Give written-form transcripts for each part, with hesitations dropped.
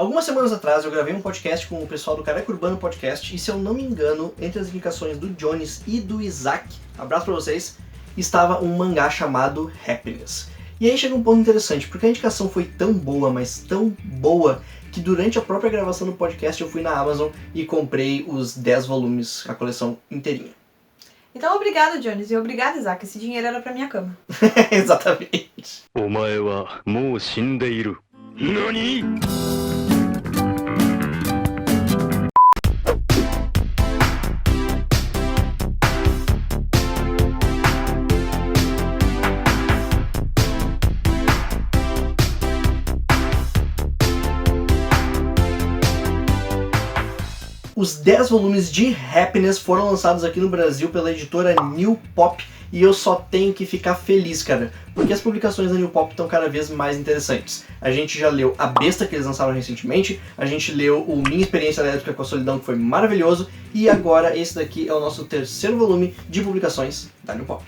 Algumas semanas atrás eu gravei um podcast com o pessoal do Careca Urbano Podcast e, se eu não me engano, entre as indicações do Jones e do Isaac, abraço pra vocês, estava um mangá chamado Happiness. E aí chega um ponto interessante, porque a indicação foi tão boa, mas tão boa, que durante a própria gravação do podcast eu fui na Amazon e comprei os 10 volumes, a coleção inteirinha. Então obrigado, Jones, e obrigado, Isaac. Esse dinheiro era pra minha cama. Exatamente. Os 10 volumes de Happiness foram lançados aqui no Brasil pela editora New Pop e eu só tenho que ficar feliz, cara, porque as publicações da New Pop estão cada vez mais interessantes. A gente já leu A Besta, que eles lançaram recentemente, a gente leu o Minha Experiência Elétrica com a Solidão, que foi maravilhoso, e agora esse daqui é o nosso terceiro volume de publicações da New Pop.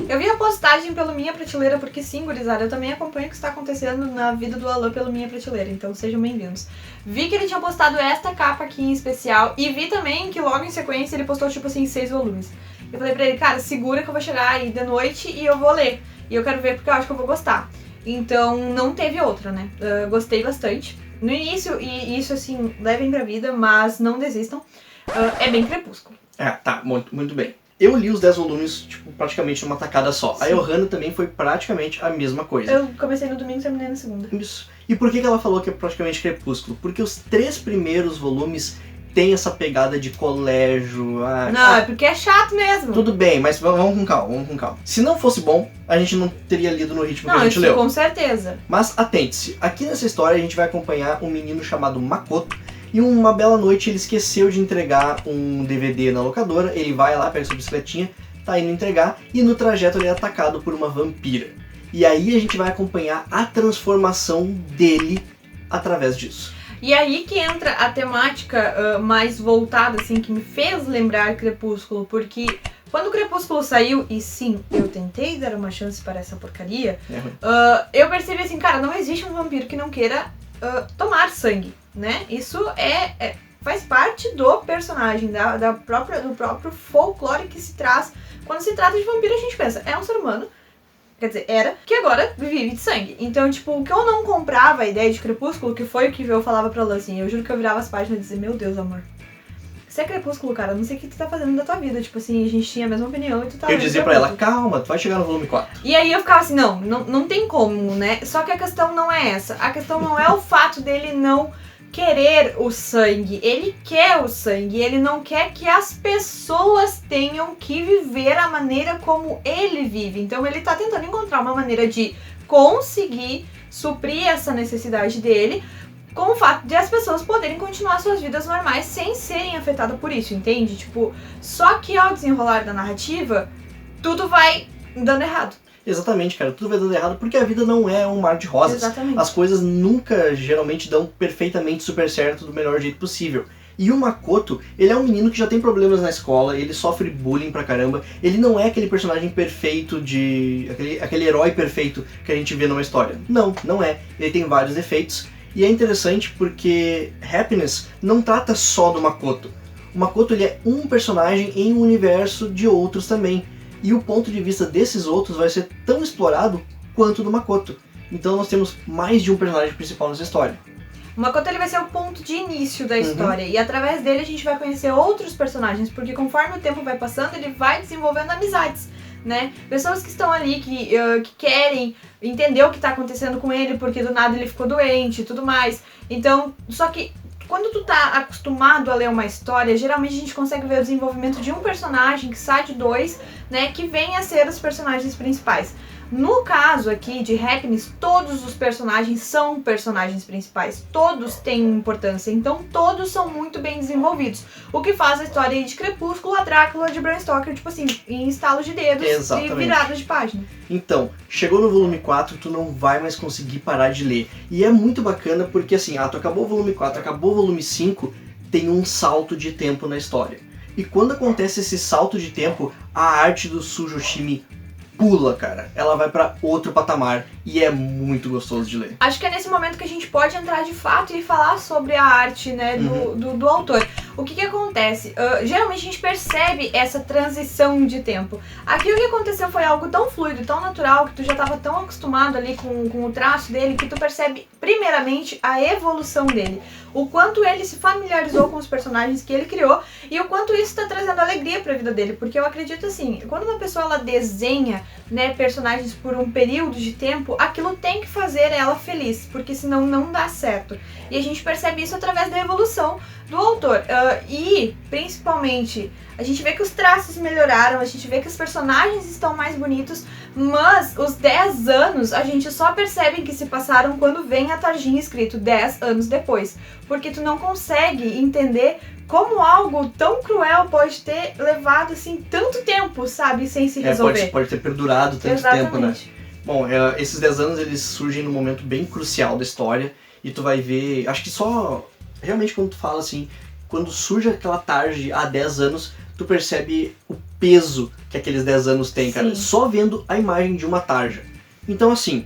Eu vi a postagem pelo Minha Prateleira, porque sim, gurizada, eu também acompanho o que está acontecendo na vida do Alan pelo Minha Prateleira, então sejam bem-vindos. Vi que ele tinha postado esta capa aqui em especial, e vi também que logo em sequência ele postou, tipo assim, 6 volumes. Eu falei pra ele, cara, segura que eu vou chegar aí de noite e eu vou ler. E eu quero ver porque eu acho que eu vou gostar. Então não teve outra, né? Gostei bastante. No início, e isso assim, levem pra vida, mas não desistam, é bem Crepúsculo. Tá, muito bem. Eu li os 10 volumes, tipo, praticamente numa tacada só. Sim. A Johanna também foi praticamente a mesma coisa. Eu comecei no domingo e terminei na segunda. Isso. E por que ela falou que é praticamente Crepúsculo? Porque os 3 primeiros volumes têm essa pegada de colégio... é porque é chato mesmo. Tudo bem, mas vamos com calma. Se não fosse bom, a gente não teria lido no ritmo que a gente leu. Com certeza. Mas atente-se, aqui nessa história a gente vai acompanhar um menino chamado Makoto, e uma bela noite ele esqueceu de entregar um DVD na locadora, ele vai lá, pega sua bicicletinha, tá indo entregar, e no trajeto ele é atacado por uma vampira. E aí a gente vai acompanhar a transformação dele através disso. E aí que entra a temática mais voltada, assim, que me fez lembrar Crepúsculo, porque quando o Crepúsculo saiu, e sim, eu tentei dar uma chance para essa porcaria, eu percebi assim, cara, não existe um vampiro que não queira tomar sangue, né? Isso faz parte do personagem, do próprio folclore que se traz. Quando se trata de vampiro, a gente pensa, é um ser humano, quer dizer, era, que agora vive de sangue. Então, tipo, o que eu não comprava a ideia de Crepúsculo, que foi o que eu falava pra ela, assim, eu juro que eu virava as páginas e dizia, meu Deus, amor, você é Crepúsculo, cara, não sei o que tu tá fazendo da tua vida. Tipo assim, a gente tinha a mesma opinião e tu tá... Eu dizia pra ela, calma, tu vai chegar no volume 4. E aí eu ficava assim, não tem como, né? Só que a questão não é essa. A questão não é o fato dele não querer o sangue. Ele quer o sangue. Ele não quer que as pessoas tenham que viver a maneira como ele vive. Então ele tá tentando encontrar uma maneira de conseguir suprir essa necessidade dele, com o fato de as pessoas poderem continuar suas vidas normais sem serem afetadas por isso, entende? Tipo, só que ao desenrolar da narrativa, tudo vai dando errado. Exatamente, cara, tudo vai dando errado porque a vida não é um mar de rosas. Exatamente. As coisas nunca, geralmente, dão perfeitamente super certo do melhor jeito possível. E o Makoto, ele é um menino que já tem problemas na escola, ele sofre bullying pra caramba, ele não é aquele personagem perfeito aquele herói perfeito que a gente vê numa história. Não é. Ele tem vários defeitos. E é interessante porque Happiness não trata só do Makoto. O Makoto ele é um personagem em um universo de outros também. E o ponto de vista desses outros vai ser tão explorado quanto do Makoto. Então nós temos mais de um personagem principal nessa história. O Makoto ele vai ser o ponto de início da história. E através dele a gente vai conhecer outros personagens. Porque conforme o tempo vai passando, ele vai desenvolvendo amizades, né? Pessoas que estão ali, que querem entender o que está acontecendo com ele, porque do nada ele ficou doente e tudo mais. Então, só que quando tu tá acostumado a ler uma história, geralmente a gente consegue ver o desenvolvimento de um personagem que sai de 2, né, que vem a ser os personagens principais. No caso aqui de Happiness, todos os personagens são personagens principais, todos têm importância, então todos são muito bem desenvolvidos. O que faz a história de Crepúsculo, a Drácula de Bram Stoker, tipo assim, em estalos de dedos. Exatamente. E viradas de página. Então, chegou no volume 4, tu não vai mais conseguir parar de ler. E é muito bacana porque assim, tu acabou o volume 4, acabou o volume 5, tem um salto de tempo na história. E quando acontece esse salto de tempo, a arte do Tsuyoshimi pula, cara. Ela vai pra outro patamar e é muito gostoso de ler. Acho que é nesse momento que a gente pode entrar de fato e falar sobre a arte, né, do autor. O que acontece? Geralmente a gente percebe essa transição de tempo. Aqui o que aconteceu foi algo tão fluido, tão natural, que tu já estava tão acostumado ali com o traço dele, que tu percebe primeiramente a evolução dele. O quanto ele se familiarizou com os personagens que ele criou e o quanto isso está trazendo alegria para a vida dele. Porque eu acredito assim, quando uma pessoa ela desenha, né, personagens por um período de tempo, aquilo tem que fazer ela feliz, porque senão não dá certo. E a gente percebe isso através da evolução do autor. E, principalmente, a gente vê que os traços melhoraram, a gente vê que os personagens estão mais bonitos, mas os 10 anos a gente só percebe que se passaram quando vem a tarjinha escrito 10 anos depois. Porque tu não consegue entender como algo tão cruel pode ter levado, assim, tanto tempo, sabe, sem se resolver. Pode ter perdurado tanto tempo, né? Bom, esses 10 anos eles surgem num momento bem crucial da história e tu vai ver, acho que só, realmente quando tu fala assim, quando surge aquela tarde há 10 anos, tu percebe o peso que aqueles 10 anos têm, cara, só vendo a imagem de uma tarja. Então assim,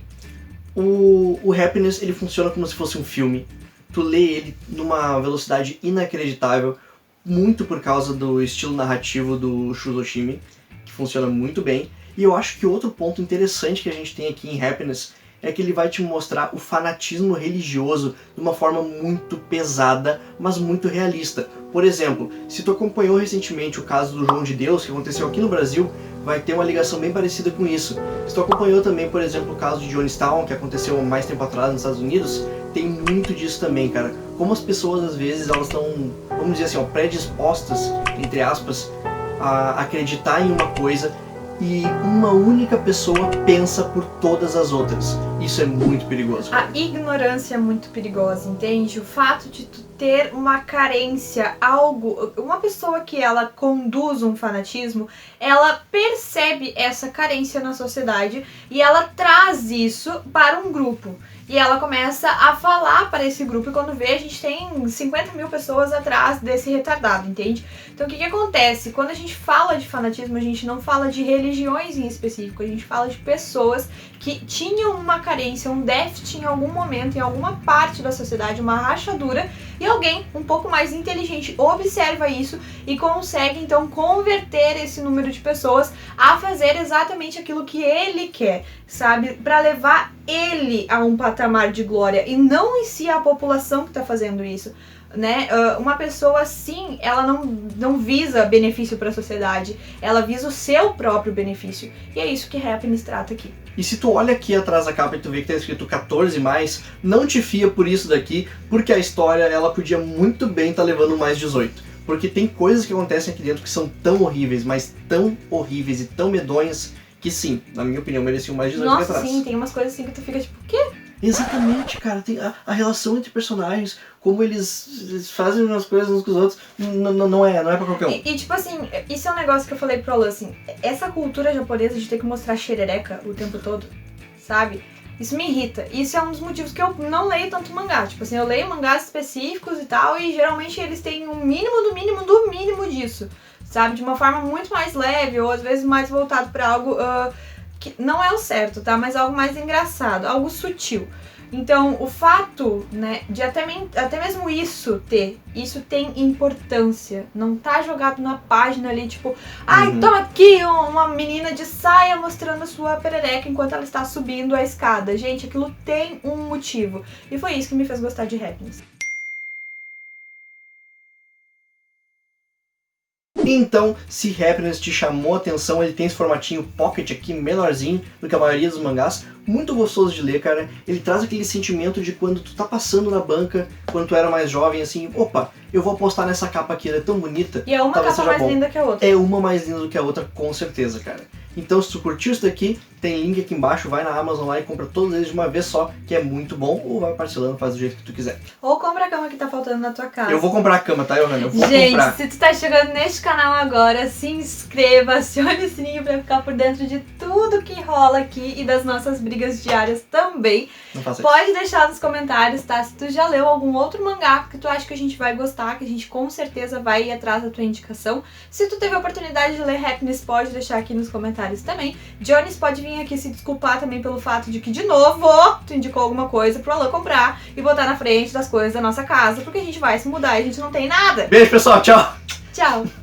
o Happiness ele funciona como se fosse um filme. Tu lê ele numa velocidade inacreditável, muito por causa do estilo narrativo do Shuzo Shime, que funciona muito bem. E eu acho que outro ponto interessante que a gente tem aqui em Happiness é que ele vai te mostrar o fanatismo religioso de uma forma muito pesada, mas muito realista. Por exemplo, se tu acompanhou recentemente o caso do João de Deus, que aconteceu aqui no Brasil, vai ter uma ligação bem parecida com isso. Se tu acompanhou também, por exemplo, o caso de Jonestown, que aconteceu há mais tempo atrás nos Estados Unidos, tem muito disso também, cara. Como as pessoas, às vezes, elas estão, vamos dizer assim, ó, predispostas, entre aspas, a acreditar em uma coisa e uma única pessoa pensa por todas as outras. Isso é muito perigoso. A ignorância é muito perigosa, entende? O fato de tu ter uma carência, algo... Uma pessoa que ela conduz um fanatismo, ela percebe essa carência na sociedade e ela traz isso para um grupo. E ela começa a falar para esse grupo e quando vê a gente tem 50 mil pessoas atrás desse retardado, entende? Então o que acontece? Quando a gente fala de fanatismo, a gente não fala de religiões em específico, a gente fala de pessoas que tinham uma carência, um déficit em algum momento, em alguma parte da sociedade, uma rachadura, e alguém um pouco mais inteligente observa isso e consegue então converter esse número de pessoas a fazer exatamente aquilo que ele quer, sabe? Para levar ele a um patamar de glória e não em si a população que está fazendo isso, né? Uma pessoa assim, ela não visa benefício para a sociedade, ela visa o seu próprio benefício. E é isso que Happiness trata aqui. E se tu olha aqui atrás da capa e tu vê que tá escrito 14+, não te fia por isso daqui, porque a história ela podia muito bem estar levando mais 18. Porque tem coisas que acontecem aqui dentro que são tão horríveis, mas tão horríveis e tão medonhas, que sim, na minha opinião, mereciam mais 18 Nossa, aqui atrás. sim, tem umas coisas assim que tu fica tipo, o quê? Exatamente, cara, tem a relação entre personagens, como eles fazem umas coisas uns com os outros, não é pra qualquer um. E tipo assim, isso é um negócio que eu falei pro Alan, assim, essa cultura japonesa de ter que mostrar xerereca o tempo todo, sabe? Isso me irrita. Isso é um dos motivos que eu não leio tanto mangá. Tipo assim, eu leio mangás específicos e tal, e geralmente eles têm um mínimo do mínimo do mínimo disso, sabe? De uma forma muito mais leve, ou às vezes mais voltado pra algo que não é o certo, tá? Mas algo mais engraçado, algo sutil. Então, o fato, né, de até mesmo isso tem importância. Não tá jogado na página ali, tipo, ai, toma aqui uma menina de saia mostrando a sua perereca enquanto ela está subindo a escada. Gente, aquilo tem um motivo. E foi isso que me fez gostar de Happiness. Então, se Happiness te chamou a atenção, ele tem esse formatinho pocket aqui, menorzinho do que a maioria dos mangás, muito gostoso de ler, cara. Ele traz aquele sentimento de quando tu tá passando na banca, quando tu era mais jovem, assim, opa, eu vou apostar nessa capa aqui, ela é tão bonita. E é uma capa mais linda que a outra. É uma mais linda do que a outra, com certeza, cara. Então, se tu curtiu isso daqui, tem link aqui embaixo, vai na Amazon lá e compra todos eles de uma vez só, que é muito bom, ou vai parcelando, faz do jeito que tu quiser. Ou compra a cama que tá faltando na tua casa. Eu vou comprar a cama, tá, Johanna? Eu vou Gente, comprar. se tu tá chegando neste canal agora, se inscreva, acione o sininho pra ficar por dentro de tudo que rola aqui e das nossas brigas diárias também. Não faça isso. Pode deixar nos comentários, tá? Se tu já leu algum outro mangá que tu acha que a gente vai gostar, que a gente com certeza vai ir atrás da tua indicação. Se tu teve a oportunidade de ler Happiness, pode deixar aqui nos comentários também. Jones pode vir aqui se desculpar também pelo fato de que, de novo, tu indicou alguma coisa pro Alan comprar e botar na frente das coisas da nossa casa, porque a gente vai se mudar e a gente não tem nada. Beijo, pessoal. Tchau. Tchau!